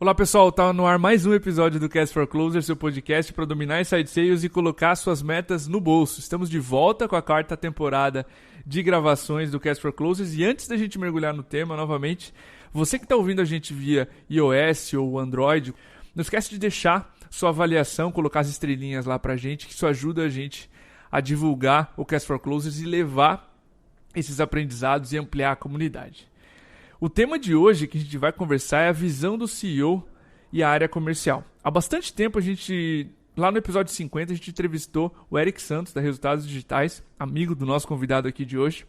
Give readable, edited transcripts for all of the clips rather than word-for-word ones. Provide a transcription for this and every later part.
Olá pessoal, tá no ar mais um episódio do Cast for Closers, seu podcast para dominar inside sales e colocar suas metas no bolso. Estamos de volta com a quarta temporada de gravações do Cast for Closers e antes da gente mergulhar no tema novamente, você que está ouvindo a gente via iOS ou Android, não esquece de deixar sua avaliação, colocar as estrelinhas lá pra gente, que isso ajuda a gente a divulgar o Cast for Closers e levar esses aprendizados e ampliar a comunidade. O tema de hoje que a gente vai conversar é a visão do CEO e a área comercial. Há bastante tempo lá no episódio 50, a gente entrevistou o Eric Santos da Resultados Digitais, amigo do nosso convidado aqui de hoje.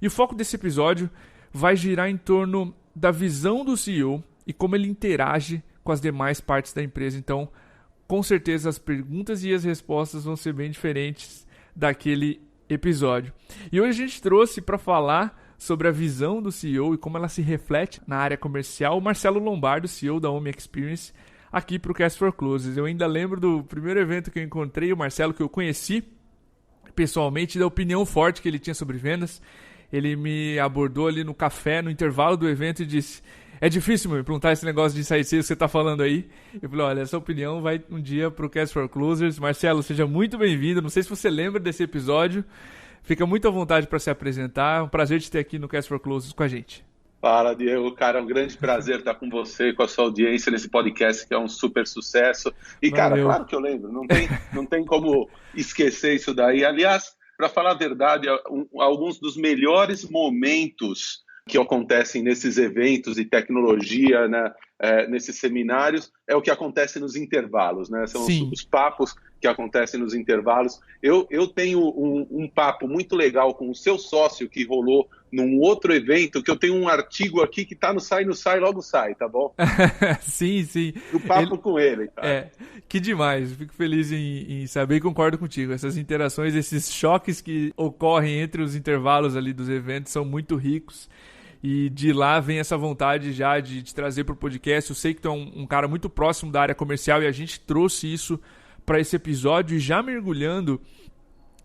E o foco desse episódio vai girar em torno da visão do CEO e como ele interage com as demais partes da empresa. Então, com certeza as perguntas e as respostas vão ser bem diferentes daquele episódio. E hoje a gente trouxe para falar sobre a visão do CEO e como ela se reflete na área comercial, o Marcelo Lombardo, CEO da Omni Experience, aqui para o Cast for Closers. Eu ainda lembro do primeiro evento que eu encontrei, o Marcelo, que eu conheci pessoalmente, da opinião forte que ele tinha sobre vendas. Ele me abordou ali no café, no intervalo do evento e disse: é difícil me perguntar esse negócio de inside sales que você está falando aí. Eu falei: olha, essa opinião vai um dia para o Cast for Closers. Marcelo, seja muito bem-vindo. Não sei se você lembra desse episódio. Fica muito à vontade para se apresentar. É um prazer te ter aqui no Cast for Closers com a gente. Fala, Diego. Cara, é um grande prazer estar com você, com a sua audiência nesse podcast, que é um super sucesso. E, Valeu. Cara, claro que eu lembro. Não tem como esquecer isso daí. Aliás, para falar a verdade, alguns dos melhores momentos que acontecem nesses eventos de tecnologia, né, nesses seminários, é o que acontece nos intervalos, né? São os papos que acontecem nos intervalos. Eu tenho um papo muito legal com o seu sócio que rolou num outro evento, que eu tenho um artigo aqui que tá no sai, logo sai, tá bom? Sim. O papo com ele, cara. Que demais. Fico feliz em saber e concordo contigo. Essas interações, esses choques que ocorrem entre os intervalos ali dos eventos são muito ricos. E de lá vem essa vontade já de trazer para o podcast. Eu sei que tu é um cara muito próximo da área comercial e a gente trouxe isso para esse episódio. E já mergulhando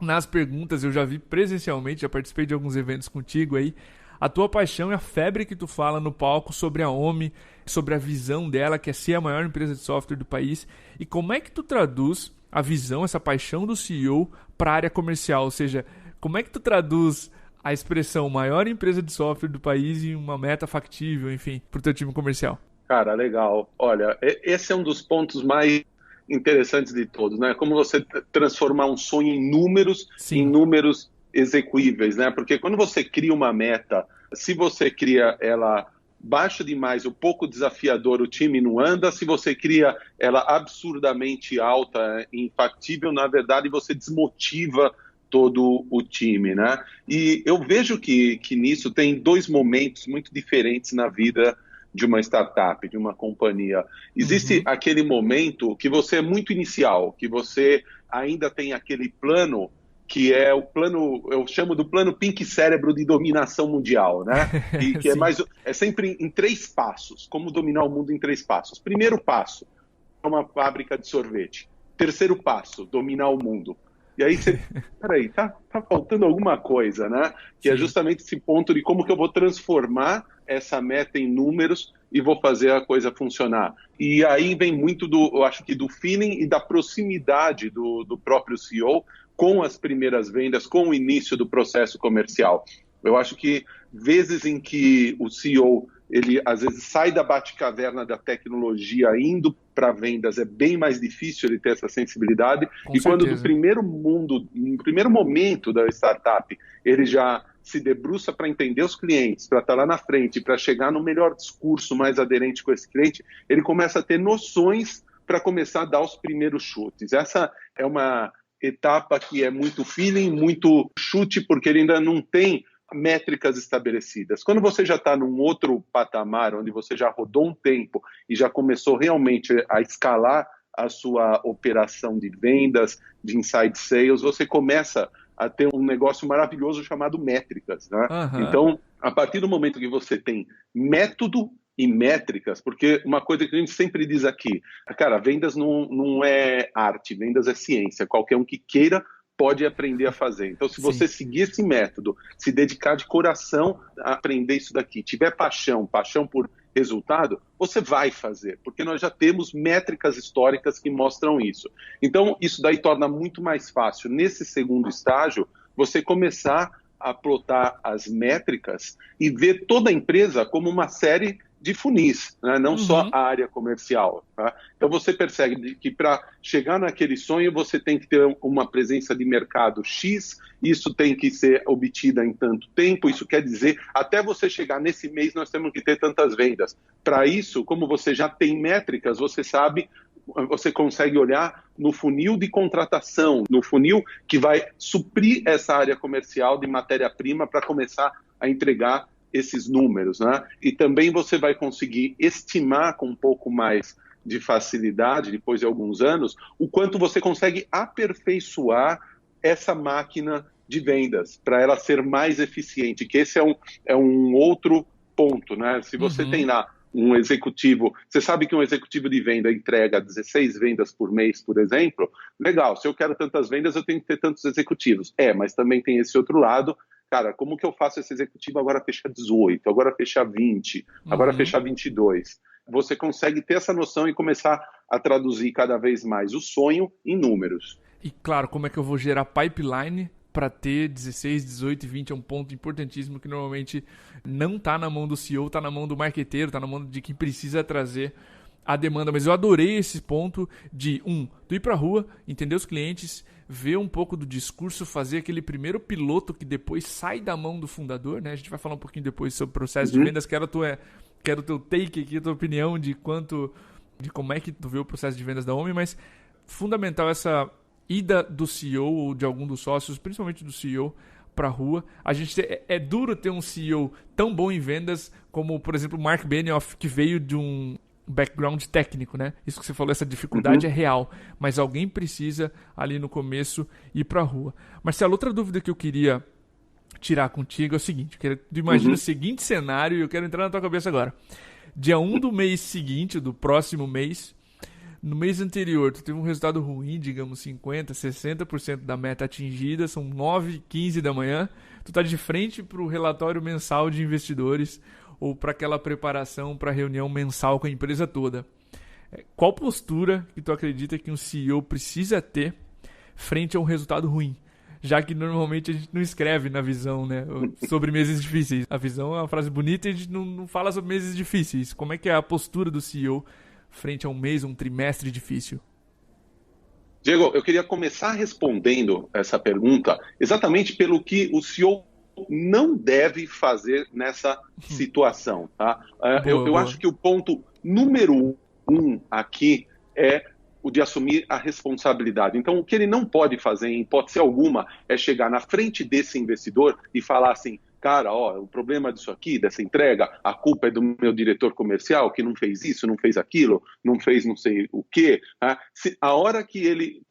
nas perguntas, eu já vi presencialmente, já participei de alguns eventos contigo aí, a tua paixão e a febre que tu fala no palco sobre a Omni, sobre a visão dela, que é ser a maior empresa de software do país. E como é que tu traduz a visão, essa paixão do CEO para a área comercial? Ou seja, como é que tu traduz a expressão maior empresa de software do país em uma meta factível, enfim, para o teu time comercial? Cara, legal. Olha, esse é um dos pontos mais interessantes de todos, né? Como você transformar um sonho em números execuíveis, né? Porque quando você cria uma meta, se você cria ela baixa demais, ou pouco desafiador, o time não anda. Se você cria ela absurdamente alta, infactível, na verdade você desmotiva todo o time, né? E eu vejo que nisso tem dois momentos muito diferentes na vida de uma startup, de uma companhia. Existe aquele momento que você é muito inicial, que você ainda tem aquele plano, que é o plano, eu chamo do plano Pink Cérebro de dominação mundial, né? E que é sempre em 3 passos, como dominar o mundo em 3 passos. Primeiro passo, uma fábrica de sorvete. Terceiro passo, dominar o mundo. E aí você, peraí, tá faltando alguma coisa, né? Que é justamente esse ponto de como que eu vou transformar essa meta em números e vou fazer a coisa funcionar. E aí vem muito eu acho que do feeling e da proximidade do próprio CEO com as primeiras vendas, com o início do processo comercial. Eu acho que vezes em que o CEO, ele às vezes sai da bate-caverna da tecnologia indo para vendas, é bem mais difícil ele ter essa sensibilidade. Com quando certeza. no primeiro momento da startup, ele já se debruça para entender os clientes, para estar lá na frente, para chegar no melhor discurso mais aderente com esse cliente, ele começa a ter noções para começar a dar os primeiros chutes. Essa é uma etapa que é muito feeling, muito chute, porque ele ainda não tem métricas estabelecidas. Quando você já está num outro patamar, onde você já rodou um tempo e já começou realmente a escalar a sua operação de vendas, de inside sales, você começa a ter um negócio maravilhoso chamado métricas, né? Então, a partir do momento que você tem método e métricas, porque uma coisa que a gente sempre diz aqui, cara, vendas não é arte, vendas é ciência. Qualquer um que queira pode aprender a fazer. Então, se você seguir esse método, se dedicar de coração a aprender isso daqui, tiver paixão por resultado, você vai fazer, porque nós já temos métricas históricas que mostram isso. Então, isso daí torna muito mais fácil, nesse segundo estágio, você começar a plotar as métricas e ver toda a empresa como uma série de funis, né? Não só a área comercial. Tá? Então você percebe que para chegar naquele sonho você tem que ter uma presença de mercado X, isso tem que ser obtida em tanto tempo, isso quer dizer, até você chegar nesse mês nós temos que ter tantas vendas. Para isso, como você já tem métricas, você sabe, você consegue olhar no funil de contratação, no funil que vai suprir essa área comercial de matéria-prima para começar a entregar esses números, né? E também você vai conseguir estimar com um pouco mais de facilidade, depois de alguns anos, o quanto você consegue aperfeiçoar essa máquina de vendas para ela ser mais eficiente, que esse é um outro ponto, né? Se você tem lá um executivo, você sabe que um executivo de venda entrega 16 vendas por mês, por exemplo, legal, se eu quero tantas vendas, eu tenho que ter tantos executivos. Mas também tem esse outro lado. Cara, como que eu faço esse executivo agora fechar 18, agora fechar 20, agora fechar 22? Você consegue ter essa noção e começar a traduzir cada vez mais o sonho em números. E claro, como é que eu vou gerar pipeline para ter 16, 18 e 20 é um ponto importantíssimo que normalmente não está na mão do CEO, está na mão do marqueteiro, está na mão de quem precisa trazer a demanda. Mas eu adorei esse ponto de, tu ir para a rua, entender os clientes, ver um pouco do discurso, fazer aquele primeiro piloto que depois sai da mão do fundador, né? A gente vai falar um pouquinho depois sobre o processo de vendas, quero o teu take aqui, a tua opinião de como é que tu vê o processo de vendas da OMI, mas fundamental essa ida do CEO ou de algum dos sócios, principalmente do CEO, para a rua. É duro ter um CEO tão bom em vendas como, por exemplo, o Mark Benioff, que veio de um background técnico, né? Isso que você falou, essa dificuldade é real, mas alguém precisa ali no começo ir para a rua. Marcelo, outra dúvida que eu queria tirar contigo é o seguinte, imagina o seguinte cenário e eu quero entrar na tua cabeça agora. Dia 1 do mês seguinte, do próximo mês, no mês anterior, tu teve um resultado ruim, digamos 50%, 60% da meta atingida, são 9h15 da manhã, tu tá de frente para o relatório mensal de investidores ou para aquela preparação para a reunião mensal com a empresa toda. Qual postura que tu acredita que um CEO precisa ter frente a um resultado ruim? Já que normalmente a gente não escreve na visão, né, sobre meses difíceis. A visão é uma frase bonita e a gente não fala sobre meses difíceis. Como é que é a postura do CEO frente a um mês, um trimestre difícil? Diego, eu queria começar respondendo essa pergunta exatamente pelo que o CEO não deve fazer nessa situação. Tá? Eu acho que o ponto número 1 aqui é o de assumir a responsabilidade. Então, o que ele não pode fazer, em hipótese alguma, é chegar na frente desse investidor e falar assim, cara, o problema disso aqui, dessa entrega, a culpa é do meu diretor comercial que não fez isso, não fez aquilo, não fez não sei o quê. Tá? A hora que ele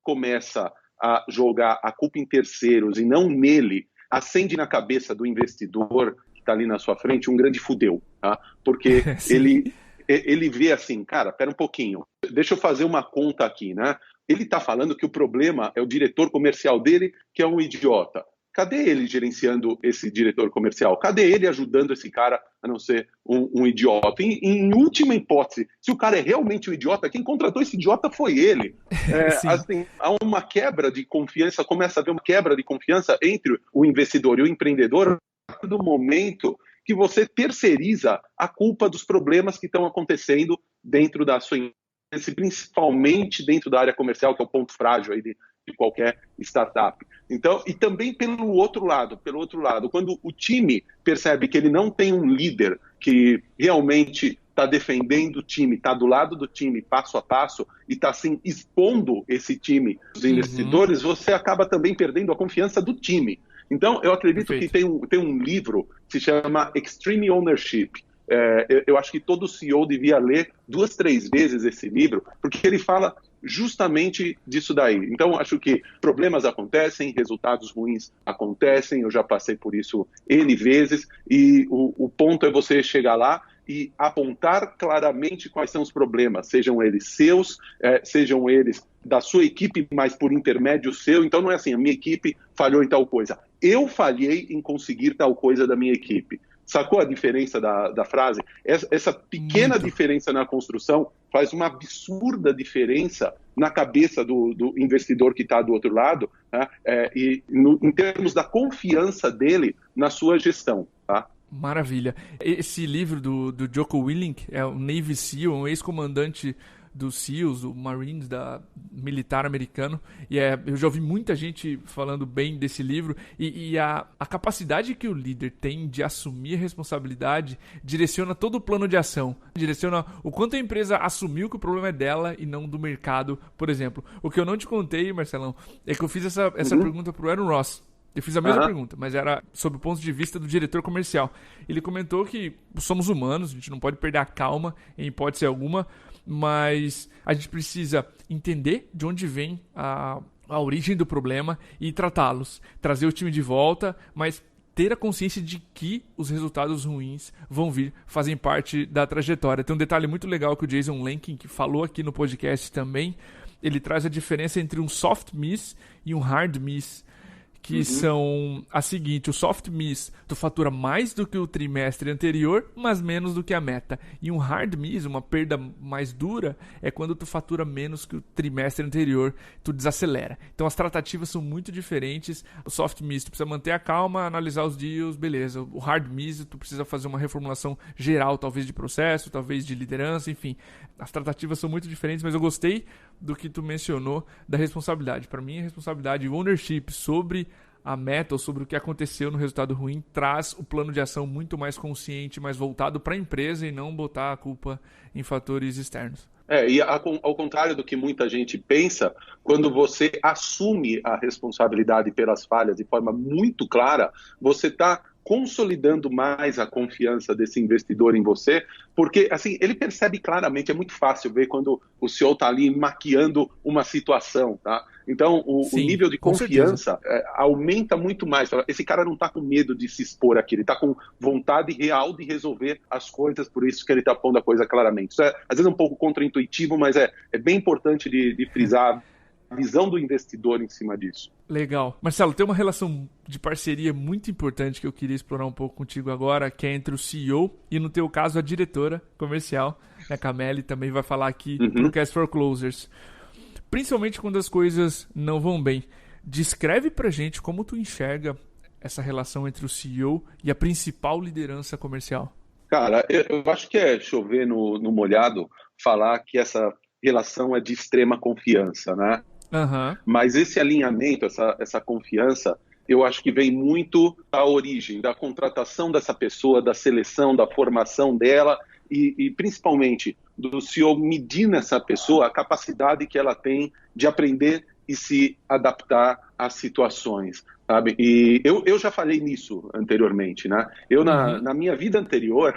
começa a jogar a culpa em terceiros e não nele, acende na cabeça do investidor que está ali na sua frente um grande fudeu, tá? Porque ele vê assim, cara, pera um pouquinho, deixa eu fazer uma conta aqui, né? Ele está falando que o problema é o diretor comercial dele, que é um idiota. Cadê ele gerenciando esse diretor comercial? Cadê ele ajudando esse cara a não ser um idiota? Em última hipótese, se o cara é realmente um idiota, quem contratou esse idiota foi ele. Assim, há uma quebra de confiança, começa a haver uma quebra de confiança entre o investidor e o empreendedor do momento que você terceiriza a culpa dos problemas que estão acontecendo dentro da sua empresa, principalmente dentro da área comercial, que é o ponto frágil aí de qualquer startup. Então, e também pelo outro lado, quando o time percebe que ele não tem um líder que realmente está defendendo o time, está do lado do time passo a passo e está assim, expondo esse time dos investidores, você acaba também perdendo a confiança do time. Então, eu acredito que tem um livro que se chama Extreme Ownership. Eu acho que todo CEO devia ler 2, 3 vezes esse livro, porque ele fala justamente disso daí. Então, acho que problemas acontecem, resultados ruins acontecem, eu já passei por isso N vezes, e o ponto é você chegar lá e apontar claramente quais são os problemas, sejam eles seus, sejam eles da sua equipe, mas por intermédio seu. Então, não é assim, a minha equipe falhou em tal coisa. Eu falhei em conseguir tal coisa da minha equipe. Sacou a diferença da frase? Essa pequena diferença na construção faz uma absurda diferença na cabeça do investidor que está do outro lado, né? Em termos da confiança dele na sua gestão. Tá? Maravilha. Esse livro do Jocko Willink, é o Navy SEAL, um ex-comandante dos SEALs, do Marines, militar americano, e eu já ouvi muita gente falando bem desse livro, e a capacidade que o líder tem de assumir a responsabilidade direciona todo o plano de ação, direciona o quanto a empresa assumiu que o problema é dela e não do mercado, por exemplo. O que eu não te contei, Marcelão, é que eu fiz essa pergunta pro Aaron Ross. Eu fiz a mesma pergunta, mas era sob o ponto de vista do diretor comercial. Ele comentou que somos humanos, a gente não pode perder a calma em hipótese alguma, mas a gente precisa entender de onde vem a origem do problema e tratá-los. Trazer o time de volta, mas ter a consciência de que os resultados ruins vão vir, fazem parte da trajetória. Tem um detalhe muito legal que o Jason Lenkin, que falou aqui no podcast também, ele traz a diferença entre um soft miss e um hard miss, que são a seguinte: o soft miss, tu fatura mais do que o trimestre anterior, mas menos do que a meta. E um hard miss, uma perda mais dura, é quando tu fatura menos que o trimestre anterior, tu desacelera. Então as tratativas são muito diferentes. O soft miss, tu precisa manter a calma, analisar os deals, beleza. O hard miss, tu precisa fazer uma reformulação geral, talvez de processo, talvez de liderança, enfim. As tratativas são muito diferentes, mas eu gostei do que tu mencionou da responsabilidade. Para mim, a responsabilidade e o ownership sobre a meta ou sobre o que aconteceu no resultado ruim traz o plano de ação muito mais consciente, mais voltado para a empresa e não botar a culpa em fatores externos. E ao contrário do que muita gente pensa, quando você assume a responsabilidade pelas falhas de forma muito clara, você está consolidando mais a confiança desse investidor em você, porque assim, ele percebe claramente, é muito fácil ver quando o CEO está ali maquiando uma situação, tá? Então, o nível de confiança aumenta muito mais. Esse cara não está com medo de se expor aqui, ele está com vontade real de resolver as coisas, por isso que ele está pondo a coisa claramente. Isso às vezes é um pouco contraintuitivo, mas é bem importante de frisar a visão do investidor em cima disso. Legal. Marcelo, tem uma relação de parceria muito importante que eu queria explorar um pouco contigo agora, que é entre o CEO e, no teu caso, a diretora comercial, a Cameli, também vai falar aqui pro Cast for Closers. Principalmente quando as coisas não vão bem. Descreve pra gente como tu enxerga essa relação entre o CEO e a principal liderança comercial. Cara, eu acho que é chover no molhado falar que essa relação é de extrema confiança, né? Mas esse alinhamento, essa confiança, eu acho que vem muito da origem, da contratação dessa pessoa, da seleção, da formação dela e principalmente do CEO medir nessa pessoa a capacidade que ela tem de aprender e se adaptar às situações, sabe? E eu já falei nisso anteriormente, né? Na minha vida anterior...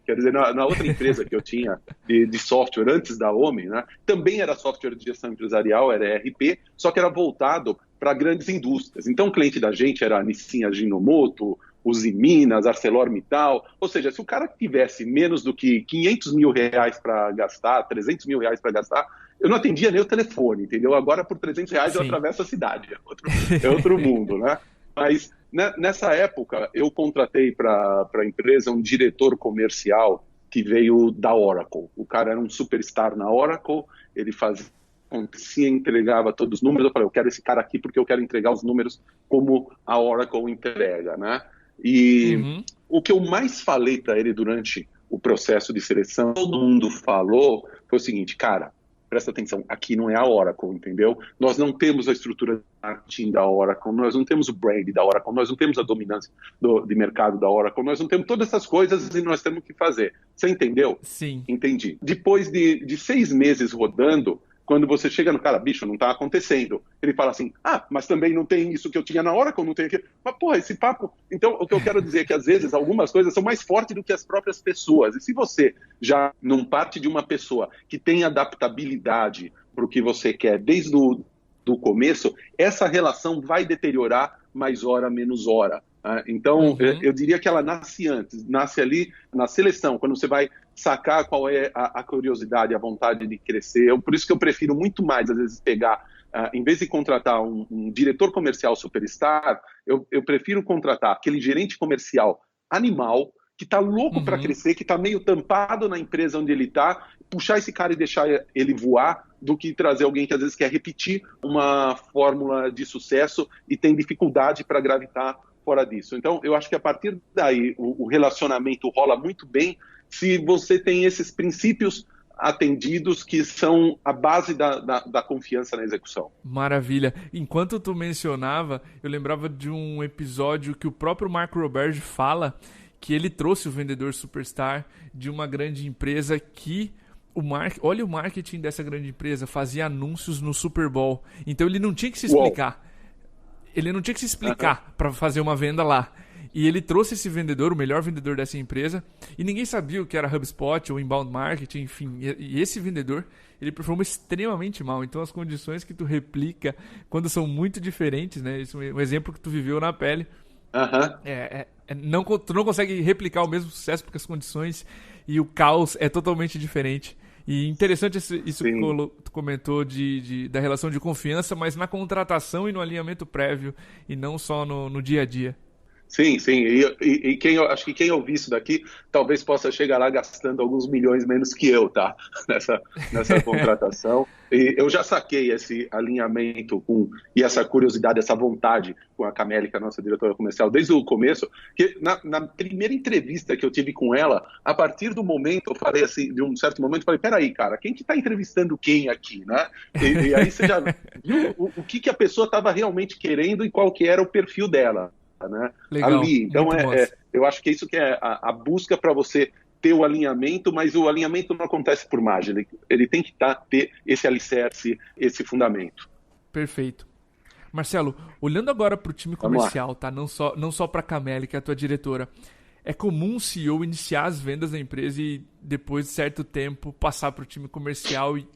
Quer dizer, na outra empresa que eu tinha de software antes da Omi, né, também era software de gestão empresarial, era ERP, só que era voltado para grandes indústrias. Então, o cliente da gente era a Nissin Ajinomoto, Uzi Minas, ArcelorMittal. Ou seja, se o cara tivesse menos do que R$500 mil para gastar, R$300 mil para gastar, eu não atendia nem o telefone, entendeu? Agora, por R$300 eu atravesso a cidade. É outro mundo, né? Mas... nessa época, eu contratei para a empresa um diretor comercial que veio da Oracle. O cara era um superstar na Oracle, ele acontecia, entregava todos os números. Eu falei, eu quero esse cara aqui porque eu quero entregar os números como a Oracle entrega, né? E o que eu mais falei para ele durante o processo de seleção, todo mundo falou, foi o seguinte: cara, presta atenção, aqui não é a Oracle, entendeu? Nós não temos a estrutura de marketing da Oracle, nós não temos o brand da Oracle, nós não temos a dominância de mercado da Oracle, nós não temos todas essas coisas e nós temos que fazer. Você entendeu? Sim. Entendi. Depois de 6 meses rodando, quando você chega no cara, bicho, não está acontecendo. Ele fala assim, mas também não tem isso que eu tinha na Oracle, não tem aquilo. Mas, porra, esse papo... Então, o que eu quero dizer é que, às vezes, algumas coisas são mais fortes do que as próprias pessoas. E se você já não parte de uma pessoa que tem adaptabilidade para o que você quer desde do começo, essa relação vai deteriorar mais hora, menos hora. Então, eu diria que ela nasce antes, nasce ali na seleção, quando você vai sacar qual é a curiosidade, a vontade de crescer. Por isso que eu prefiro muito mais, às vezes, pegar, em vez de contratar um diretor comercial superstar, eu prefiro contratar aquele gerente comercial animal que está louco para crescer, que está meio tampado na empresa onde ele está, puxar esse cara e deixar ele voar, do que trazer alguém que às vezes quer repetir uma fórmula de sucesso e tem dificuldade para gravitar fora disso. Então, eu acho que a partir daí o relacionamento rola muito bem se você tem esses princípios atendidos que são a base da confiança na execução. Maravilha. Enquanto tu mencionava, eu lembrava de um episódio que o próprio Marco Roberge fala que ele trouxe o vendedor superstar de uma grande empresa que olha o marketing dessa grande empresa, fazia anúncios no Super Bowl. Então ele não tinha que se explicar. Ele não tinha que se explicar para fazer uma venda lá. E ele trouxe esse vendedor, o melhor vendedor dessa empresa, e ninguém sabia o que era HubSpot ou inbound marketing, enfim. E esse vendedor, ele performa extremamente mal. Então as condições que tu replica, quando são muito diferentes, né? Esse é um exemplo que tu viveu na pele. Tu não consegue replicar o mesmo sucesso porque as condições e o caos é totalmente diferente. E interessante isso que tu comentou da relação de confiança, mas na contratação e no alinhamento prévio e não só no dia a dia. Sim. E acho que quem ouvir isso daqui talvez possa chegar lá gastando alguns milhões menos que eu, tá? Nessa contratação. E eu já saquei esse alinhamento e essa curiosidade, essa vontade com a Cameli, que é a nossa diretora comercial, desde o começo, que na primeira entrevista que eu tive com ela, a partir do momento, eu falei assim, de um certo momento, eu falei, peraí, cara, quem que tá entrevistando quem aqui, né? E aí você já viu o que a pessoa estava realmente querendo e qual que era o perfil dela. Né? Legal, ali. Então, eu acho que isso que é a busca para você ter o alinhamento, mas o alinhamento não acontece por mágica. Ele tem que ter esse alicerce, esse fundamento. Perfeito. Marcelo, olhando agora para o time comercial, tá? Não só para a Cameli, que é a tua diretora, é comum o CEO iniciar as vendas da empresa e depois de certo tempo passar para o time comercial e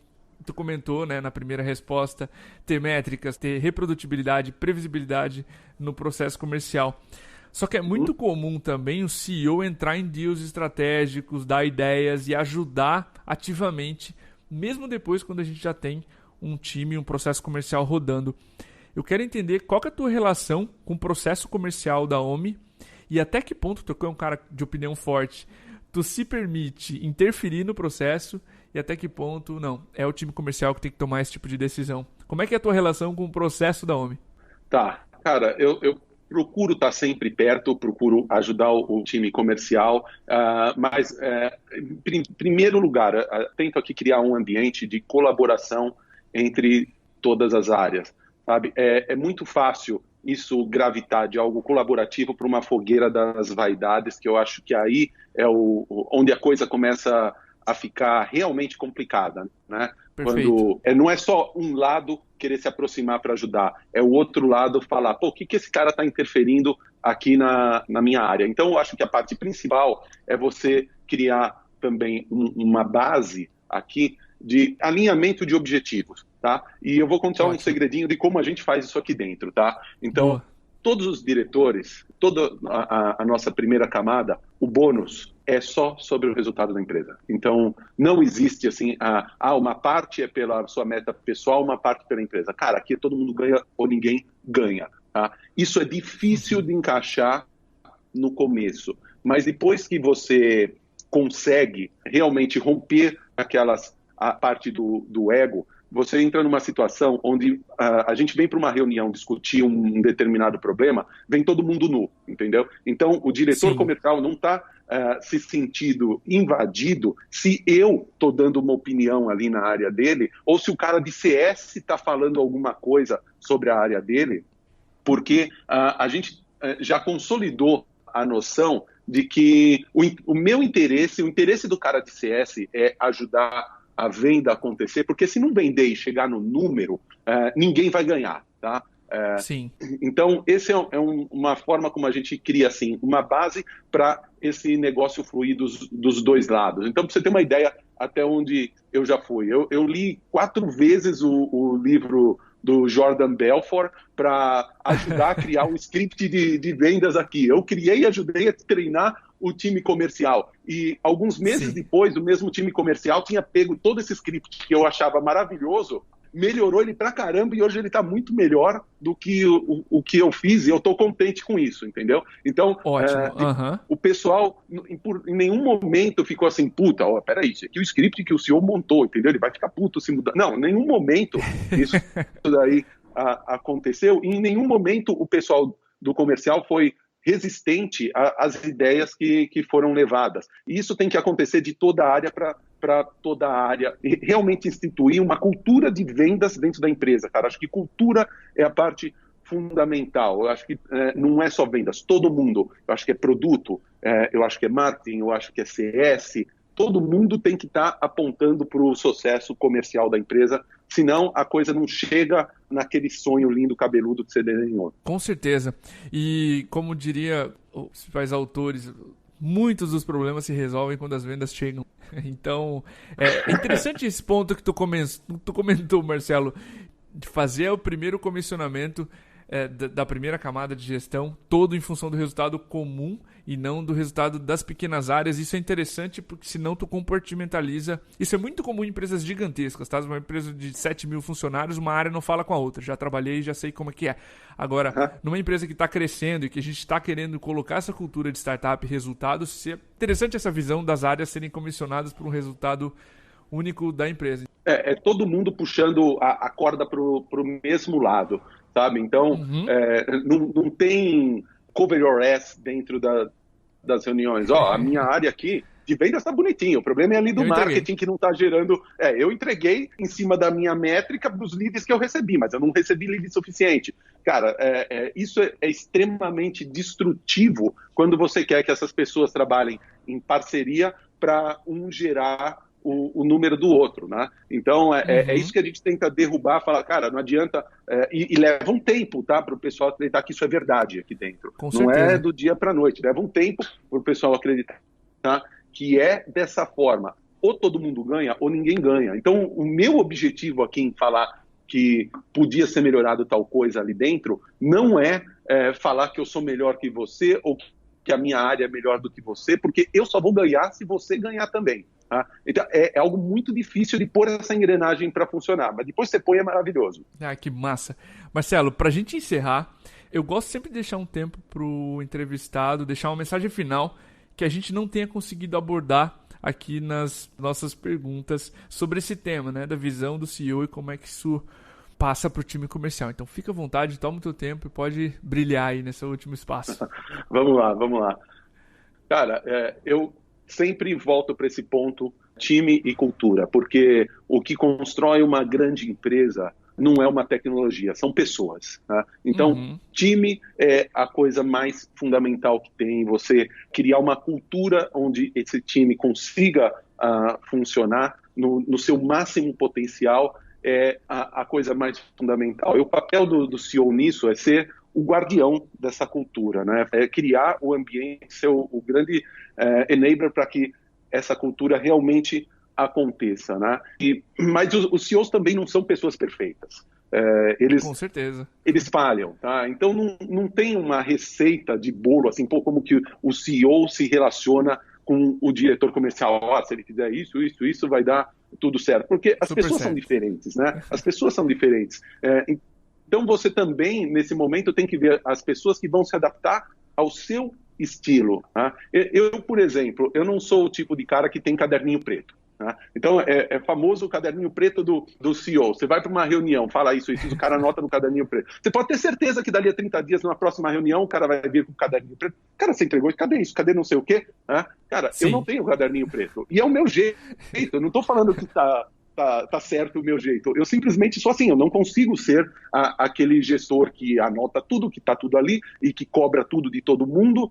tu comentou, né, na primeira resposta, ter métricas, ter reprodutibilidade, previsibilidade no processo comercial. Só que é muito comum também o CEO entrar em deals estratégicos, dar ideias e ajudar ativamente, mesmo depois quando a gente já tem um time, um processo comercial rodando. Eu quero entender qual que é a tua relação com o processo comercial da OMI e até que ponto tu é um cara de opinião forte, tu se permite interferir no processo e até que ponto, não, é o time comercial que tem que tomar esse tipo de decisão. Como é que é a tua relação com o processo da OMI? Tá, cara, eu procuro estar sempre perto, procuro ajudar o time comercial, mas, em primeiro lugar, tento aqui criar um ambiente de colaboração entre todas as áreas, sabe? É muito fácil isso gravitar de algo colaborativo para uma fogueira das vaidades, que eu acho que aí é onde a coisa começa a ficar realmente complicada, né? Perfeito. Quando não é só um lado querer se aproximar para ajudar, é o outro lado falar, pô, o que esse cara está interferindo aqui na minha área? Então, eu acho que a parte principal é você criar também uma base aqui de alinhamento de objetivos, tá? E eu vou contar um segredinho de como a gente faz isso aqui dentro, tá? Então, todos os diretores, toda a nossa primeira camada, o bônus é só sobre o resultado da empresa. Então, não existe assim, uma parte é pela sua meta pessoal, uma parte pela empresa. Cara, aqui todo mundo ganha ou ninguém ganha. Tá? Isso é difícil de encaixar no começo, mas depois que você consegue realmente romper a parte do ego, você entra numa situação onde a gente vem para uma reunião discutir um determinado problema, vem todo mundo nu, entendeu? Então, o diretor comercial não está se sentindo invadido se eu estou dando uma opinião ali na área dele, ou se o cara de CS está falando alguma coisa sobre a área dele, porque a gente já consolidou a noção de que o meu interesse, o interesse do cara de CS é ajudar a venda acontecer, porque se não vender e chegar no número, ninguém vai ganhar, tá? Sim. Então, essa é uma forma como a gente cria assim, uma base para esse negócio fluir dos dois lados. Então, para você ter uma ideia até onde eu já fui. Eu li 4 vezes o livro do Jordan Belfort para ajudar a criar um script de vendas aqui. Eu criei e ajudei a treinar o time comercial. E alguns meses depois, o mesmo time comercial tinha pego todo esse script que eu achava maravilhoso melhorou ele pra caramba e hoje ele tá muito melhor do que o que eu fiz e eu tô contente com isso, entendeu? Então, o pessoal em nenhum momento ficou assim, puta, peraí, isso aqui é o script que o CEO montou, entendeu? Ele vai ficar puto se mudar. Não, em nenhum momento isso daí aconteceu e em nenhum momento o pessoal do comercial foi resistente às ideias que foram levadas. E isso tem que acontecer de toda a área para toda a área, e realmente instituir uma cultura de vendas dentro da empresa, cara. Acho que cultura é a parte fundamental. Eu acho que não é só vendas, todo mundo. Eu acho que é produto, eu acho que é marketing, eu acho que é CS. Todo mundo tem que estar apontando para o sucesso comercial da empresa, senão a coisa não chega naquele sonho lindo, cabeludo que você desenhou. Com certeza. E como diria os principais autores, muitos dos problemas se resolvem quando as vendas chegam. Então, é interessante esse ponto que tu comentou, Marcelo, de fazer o primeiro comissionamento da primeira camada de gestão, todo em função do resultado comum e não do resultado das pequenas áreas. Isso é interessante porque senão tu compartimentaliza. Isso é muito comum em empresas gigantescas, tá? Uma empresa de 7 mil funcionários, uma área não fala com a outra. Já trabalhei e já sei como é que é. Agora, numa empresa que está crescendo e que a gente está querendo colocar essa cultura de startup e resultados, é interessante essa visão das áreas serem comissionadas por um resultado único da empresa. É todo mundo puxando a corda para o mesmo lado, sabe? Então, não tem cover your ass dentro das reuniões. A minha área aqui de vendas está bonitinho, o problema é ali do marketing que não está gerando... eu entreguei em cima da minha métrica para os leads que eu recebi, mas eu não recebi lead suficiente. Cara, isso é extremamente destrutivo quando você quer que essas pessoas trabalhem em parceria para um gerar o número do outro, né? Então, é isso que a gente tenta derrubar, falar, cara, não adianta... E leva um tempo, tá? Para o pessoal acreditar que isso é verdade aqui dentro. Não é do dia para a noite, leva um tempo para o pessoal acreditar, tá? Que é dessa forma. Ou todo mundo ganha, ou ninguém ganha. Então, o meu objetivo aqui em falar que podia ser melhorado tal coisa ali dentro, não é falar que eu sou melhor que você, ou que a minha área é melhor do que você, porque eu só vou ganhar se você ganhar também. Tá? Então, é algo muito difícil de pôr essa engrenagem para funcionar, mas depois você põe, é maravilhoso. Que massa. Marcelo, para a gente encerrar, eu gosto sempre de deixar um tempo para o entrevistado, deixar uma mensagem final que a gente não tenha conseguido abordar aqui nas nossas perguntas sobre esse tema, né, da visão do CEO e como é que isso passa para o time comercial. Então fica à vontade, toma o teu tempo e pode brilhar aí nesse último espaço. Vamos lá. Cara, eu sempre volto para esse ponto, time e cultura, porque o que constrói uma grande empresa não é uma tecnologia, são pessoas. Tá? Então, time é a coisa mais fundamental que tem, você criar uma cultura onde esse time consiga funcionar no seu máximo potencial é a coisa mais fundamental. E o papel do CEO nisso é ser o guardião dessa cultura, né? É criar o ambiente, ser o grande enabler para que essa cultura realmente aconteça, né? Mas os CEOs também não são pessoas perfeitas. Com certeza. Eles falham, tá? Então não tem uma receita de bolo, assim, como que o CEO se relaciona com o diretor comercial. Se ele fizer isso vai dar tudo certo. Porque as pessoas são diferentes, né? As pessoas são diferentes. Então você também, nesse momento, tem que ver as pessoas que vão se adaptar ao seu estilo. Tá? Eu, por exemplo, eu não sou o tipo de cara que tem caderninho preto. Tá? Então, é famoso o caderninho preto do CEO. Você vai para uma reunião, fala isso, o cara anota no caderninho preto. Você pode ter certeza que dali a 30 dias, numa próxima reunião, o cara vai vir com o caderninho preto. Cara, você entregou, cadê isso? Cadê não sei o quê? Tá? Cara, eu não tenho caderninho preto. E é o meu jeito. Eu não estou falando que tá certo o meu jeito. Eu simplesmente sou assim, eu não consigo ser aquele gestor que anota tudo, que tá tudo ali e que cobra tudo de todo mundo.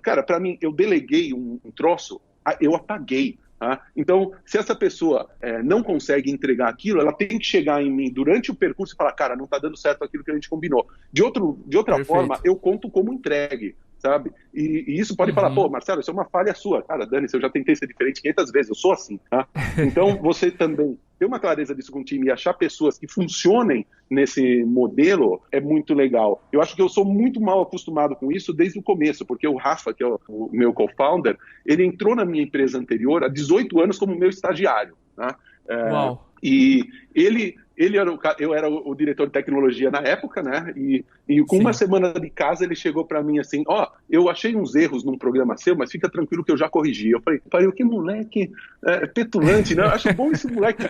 Cara, para mim, eu deleguei um troço, eu apaguei. Tá? Então, se essa pessoa não consegue entregar aquilo, ela tem que chegar em mim durante o percurso e falar, cara, não tá dando certo aquilo que a gente combinou. De outra forma, eu conto como entregue. Sabe? E isso pode falar, pô, Marcelo, isso é uma falha sua. Cara, Dani-se, eu já tentei ser diferente 500 vezes, eu sou assim. Tá? Então, você também ter uma clareza disso com o time e achar pessoas que funcionem nesse modelo é muito legal. Eu acho que eu sou muito mal acostumado com isso desde o começo, porque o Rafa, que é o meu co-founder, ele entrou na minha empresa anterior há 18 anos como meu estagiário. Tá? Uau! E ele eu era o diretor de tecnologia na época, né? E com uma semana de casa ele chegou para mim assim, eu achei uns erros num programa seu, mas fica tranquilo que eu já corrigi. Eu falei, que moleque petulante, né? Eu acho bom esse moleque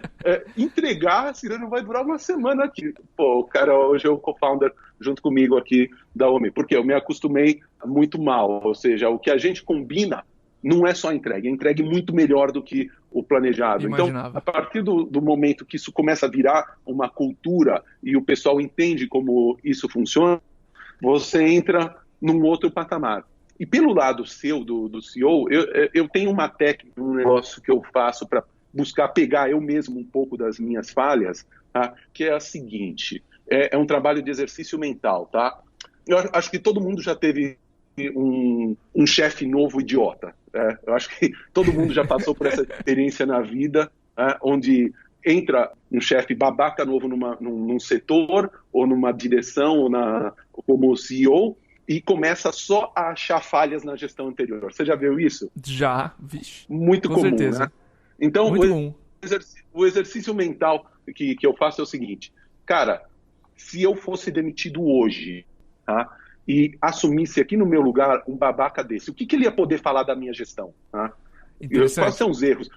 entregar, senão não vai durar uma semana aqui. Pô, o cara hoje é o co-founder junto comigo aqui da OMI, porque eu me acostumei muito mal, ou seja, o que a gente combina não é só entregue, é entregue muito melhor do que o planejado. Imaginava. Então, a partir do momento que isso começa a virar uma cultura e o pessoal entende como isso funciona, você entra num outro patamar. E pelo lado seu, do CEO, eu tenho uma técnica, um negócio que eu faço para buscar pegar eu mesmo um pouco das minhas falhas, tá? Que é a seguinte, é um trabalho de exercício mental, tá? Eu acho que todo mundo já teve um chefe novo idiota. Eu acho que todo mundo já passou por essa experiência na vida, onde entra um chefe babaca novo num setor, ou numa direção, ou como CEO, e começa só a achar falhas na gestão anterior. Você já viu isso? Já, vixe. Muito com comum, certeza. Né? Então, muito o exercício mental que eu faço é o seguinte, cara, se eu fosse demitido hoje, tá? E assumisse aqui no meu lugar um babaca desse, o que ele ia poder falar da minha gestão? Tá? Quais são os erros?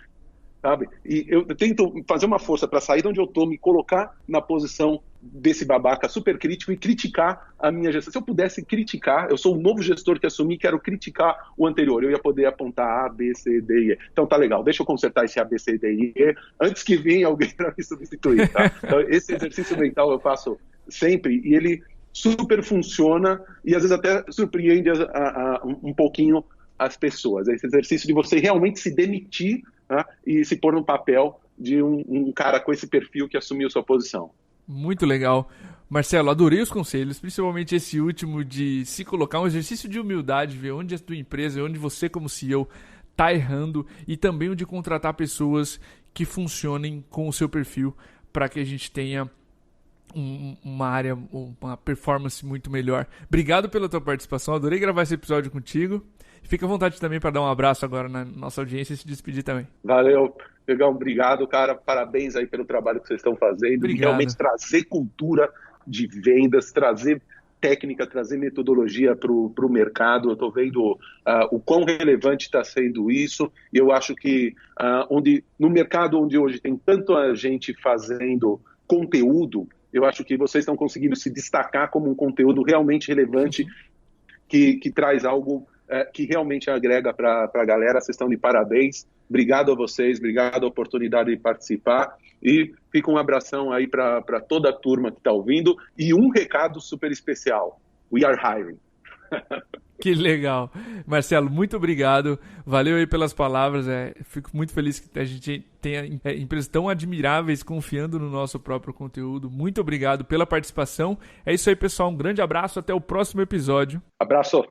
Sabe? E eu tento fazer uma força para sair de onde eu estou, me colocar na posição desse babaca super crítico e criticar a minha gestão. Se eu pudesse criticar, eu sou um novo gestor que assumi, quero criticar o anterior, eu ia poder apontar A, B, C, D e E. Então tá legal, deixa eu consertar esse A, B, C, D e E antes que venha alguém para me substituir. Tá? Então, esse exercício mental eu faço sempre e ele super funciona e às vezes até surpreende um pouquinho as pessoas. Esse exercício de você realmente se demitir, né, e se pôr no papel de um cara com esse perfil que assumiu sua posição. Muito legal. Marcelo, adorei os conselhos, principalmente esse último de se colocar um exercício de humildade, ver onde a tua empresa, onde você como CEO está errando e também o de contratar pessoas que funcionem com o seu perfil para que a gente tenha uma área, uma performance muito melhor. Obrigado pela tua participação, adorei gravar esse episódio contigo. Fica à vontade também para dar um abraço agora na nossa audiência e se despedir também. Valeu, Pegão, obrigado, cara. Parabéns aí pelo trabalho que vocês estão fazendo. Obrigado. E realmente trazer cultura de vendas, trazer técnica, trazer metodologia para o mercado. Eu estou vendo o quão relevante está sendo isso. E eu acho que no mercado onde hoje tem tanta gente fazendo conteúdo, eu acho que vocês estão conseguindo se destacar como um conteúdo realmente relevante que traz algo que realmente agrega para a galera. Vocês estão de parabéns. Obrigado a vocês, obrigado a oportunidade de participar. E fica um abração aí para toda a turma que está ouvindo. E um recado super especial. We are hiring. Que legal. Marcelo, muito obrigado. Valeu aí pelas palavras. Fico muito feliz que a gente tenha empresas tão admiráveis confiando no nosso próprio conteúdo. Muito obrigado pela participação. É isso aí, pessoal. Um grande abraço. Até o próximo episódio. Abraço.